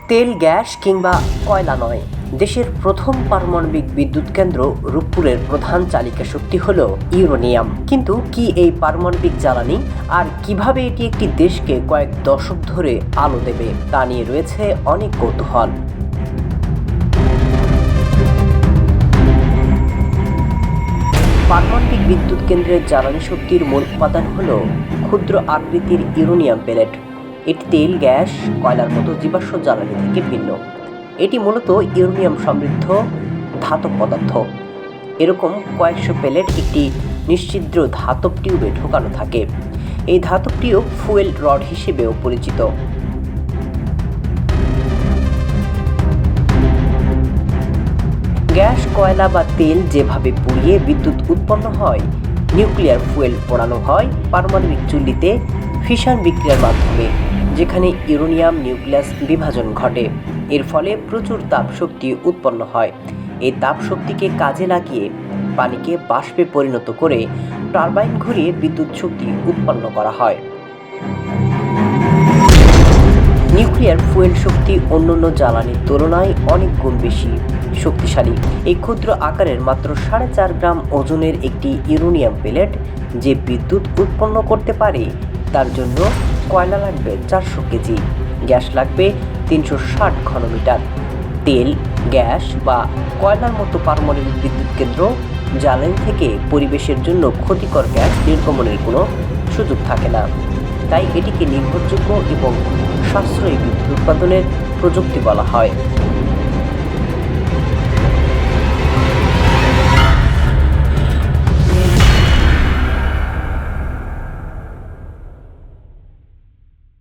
তেল, গ্যাস কিংবা কয়লা নয়, দেশের প্রথম পারমাণবিক বিদ্যুৎ কেন্দ্র রূপপুরের প্রধান চালিকা শক্তি হল ইউরেনিয়াম। কিন্তু কি এই পারমাণবিক জ্বালানি, আর কিভাবে এটি একটি দেশকে কয়েক দশক ধরে আলো দেবে তা নিয়ে রয়েছে অনেক কৌতূহল। পারমাণবিক বিদ্যুৎ কেন্দ্রের জ্বালানি শক্তির মূল উপাদান হল ক্ষুদ্র আকৃতির ইউরেনিয়াম পেলেট। এটি তেল, গ্যাস, কয়লার মতো জীবাশ্ম জ্বালানি থেকে ভিন্ন। এটি মূলত ইউরেনিয়াম সমৃদ্ধ ধাতব পদার্থ। এরকম কয়েকশো পেলেট একটি নিশ্ছিদ্র ধাতব টিউবে ঢোকানো থাকে। এই ধাতব টিউব ফুয়েল রড হিসেবেও পরিচিত। গ্যাস, কয়লা বা তেল যেভাবে পুড়িয়ে বিদ্যুৎ উৎপন্ন হয়, নিউক্লিয়ার ফুয়েল পোড়ানো হয় পারমাণবিক চুল্লিতে ফিশন বিক্রিয়ার মাধ্যমে, যেখানে ইউরেনিয়াম নিউক্লিয়াস বিভাজন ঘটে। এর ফলে প্রচুর তাপ শক্তি উৎপন্ন হয়। এই তাপ শক্তিকে কাজে লাগিয়ে পানিকে বাষ্পে পরিণত করে টারবাইন ঘুরিয়ে বিদ্যুৎ শক্তি উৎপন্ন করা হয়। নিউক্লিয়ার ফুয়েল শক্তি অন্যান্য জ্বালানির তুলনায় অনেক গুণ বেশি শক্তিশালী। এই ক্ষুদ্র আকারের মাত্র 4.5 গ্রাম ওজনের একটি ইউরেনিয়াম পেলেট যে বিদ্যুৎ উৎপন্ন করতে পারে, তার জন্য কয়লা লাগবে 400 কেজি, গ্যাস লাগবে 360 ঘনমিটার। তেল, গ্যাস বা কয়লার মতো পারমাণবিক বিদ্যুৎ কেন্দ্র জ্বালানি থেকে পরিবেশের জন্য ক্ষতিকর গ্যাস নির্গমনের কোনো সুযোগ থাকে না। তাই এটিকে নির্ভরযোগ্য এবং সাশ্রয়ী বিদ্যুৎ উৎপাদনের প্রযুক্তি বলা হয়।